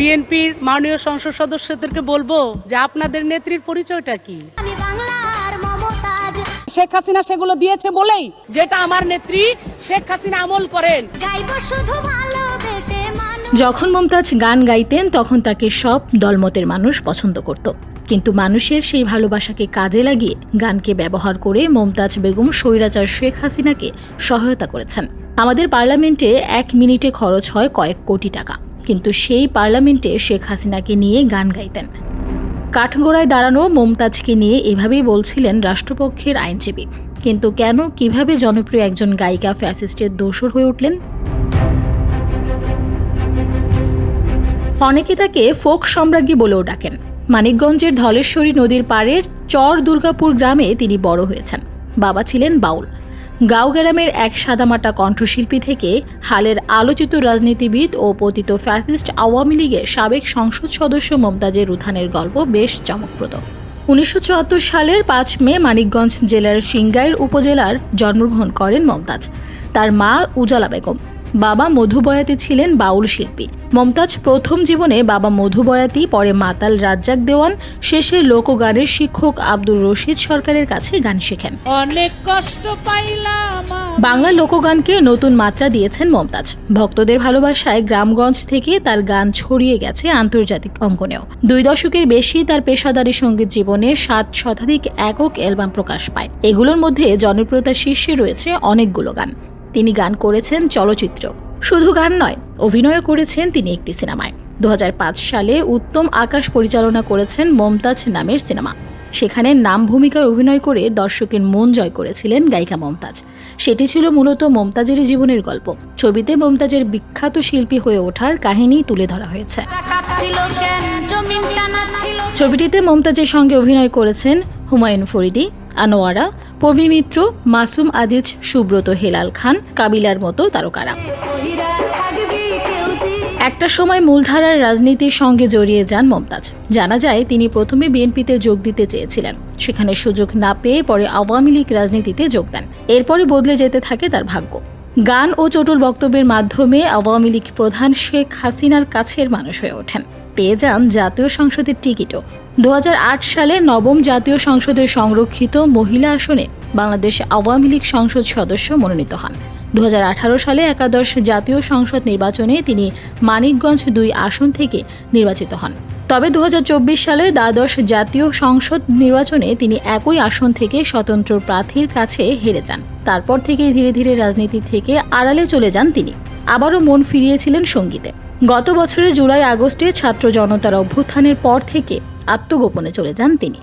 বিএনপির মাননীয় সংসদ সদস্যদেরকে বলবো যে আপনাদের নেত্রীর পরিচয়টা কি। শেখ হাসিনা সেগুলো দিয়েছে বলেই যেটা আমার নেত্রী শেখ হাসিনা আমল করেন। যখন মমতাজ গান গাইতেন তখন তাকে সব দলমতের মানুষ পছন্দ করত, কিন্তু মানুষের সেই ভালোবাসাকে কাজে লাগিয়ে গানকে ব্যবহার করে মমতাজ বেগম স্বৈরাচার শেখ হাসিনাকে সহায়তা করেছেন। আমাদের পার্লামেন্টে 1 মিনিটে খরচ হয় কয়েক কোটি টাকা, কিন্তু সেই পার্লামেন্টে শেখ হাসিনাকে নিয়ে গান গাইতেন। কাঠগড়ায় দাঁড়ানো মমতাজকে নিয়ে এভাবেই বলছিলেন রাষ্ট্রপক্ষের আইনজীবী। কিন্তু কেন, কিভাবে জনপ্রিয় একজন গায়িকা ফ্যাসিস্টের দোসর হয়ে উঠলেন? অনেকে তাকে ফোক সম্রাজ্ঞী বলেও ডাকেন। মানিকগঞ্জের ধলেশ্বরী নদীর পাড়ের চর দুর্গাপুর গ্রামে তিনি বড় হয়েছেন। বাবা ছিলেন বাউল। গাঁওগ্রামের এক সাদামাটা কণ্ঠশিল্পী থেকে হালের আলোচিত রাজনীতিবিদ ও পতিত ফ্যাসিস্ট আওয়ামী লীগের সাবেক সংসদ সদস্য মমতাজের উত্থানের গল্প বেশ চমকপ্রদ। 1974 সালের 5 মে মানিকগঞ্জ জেলার সিংগাইর উপজেলার জন্মগ্রহণ করেন মমতাজ। তার মা উজালা বেগম, বাবা মধু বয়াতি ছিলেন বাউল শিল্পী। মমতাজ প্রথম জীবনে বাবা মধু বয়াতি, পরে মাতাল রাজ্জাক দেওয়ান, শেষে লোকগানের শিক্ষক আব্দুর রশিদ সরকারের কাছে গান শেখেন। অনেক কষ্ট পাইলাম। বাংলা লোকগানকে নতুন মাত্রা দিয়েছেন মমতাজ। ভক্তদের ভালোবাসায় গ্রামগঞ্জ থেকে তার গান ছড়িয়ে গেছে আন্তর্জাতিক অঙ্গনেও। 2 দশকের বেশি তার পেশাদারী সঙ্গীত জীবনে 7 শতাধিক একক অ্যালবাম প্রকাশ পায়। এগুলোর মধ্যে জনপ্রিয়তার শীর্ষে রয়েছে অনেকগুলো গান। তিনি গান করেছেন চলচ্চিত্র, শুধু গান নয়, অভিনয় করেছেন তিনি একটি সিনেমায়। 2005 সালে উত্তম আকাশ পরিচালনা করেছেন মমতাজ নামের সিনেমা। সেখানে নাম ভূমিকায় অভিনয় করে দর্শকের মন জয় করেছিলেন গায়িকা মমতাজ। সেটি ছিল মূলত মমতাজেরই জীবনের গল্প। ছবিতে মমতাজের বিখ্যাত শিল্পী হয়ে ওঠার কাহিনী তুলে ধরা হয়েছে। ছবিটিতে মমতাজের সঙ্গে অভিনয় করেছেন হুমায়ুন ফরিদি, আনোয়ারা, পবি মিত্র, মাসুম আজিজ, সুব্রত হেলাল খান, কাবিলার মতো তারকারা। একটা সময় মূলধারার রাজনীতির সঙ্গে জড়িয়ে যান মমতাজ। জানা যায় তিনি প্রথমে বিএনপিতে যোগ দিতে চেয়েছিলেন, সেখানে সুযোগ না পেয়ে পরে আওয়ামী লীগ রাজনীতিতে যোগ দেন। এরপরই বদলে যেতে থাকে তার ভাগ্য। গান ও চটুল বক্তব্যের মাধ্যমে আওয়ামী লীগ প্রধান শেখ হাসিনার কাছের মানুষ হয়ে ওঠেন। পেয়ে যান জাতীয় সংসদের টিকিটও। 2008 সালে 9ম জাতীয় সংসদের সংরক্ষিত মহিলা আসনে বাংলাদেশ আওয়ামী লীগ সংসদ সদস্য মনোনীত হন। 2018 সালে একাদশ জাতীয় সংসদ নির্বাচনে তিনি মানিকগঞ্জ 2 আসন থেকে নির্বাচিত হন। তবে 2024 সালে দ্বাদশ জাতীয় সংসদ নির্বাচনে তিনি একই আসন থেকে স্বতন্ত্র প্রার্থীর কাছে হেরে যান। তারপর থেকেই ধীরে ধীরে রাজনীতি থেকে আড়ালে চলে যান তিনি। আবারও মন ফিরিয়েছিলেন সঙ্গীতে। গত বছরের জুলাই আগস্টে ছাত্র জনতার অভ্যুত্থানের পর থেকে আত্মগোপনে চলে যান তিনি।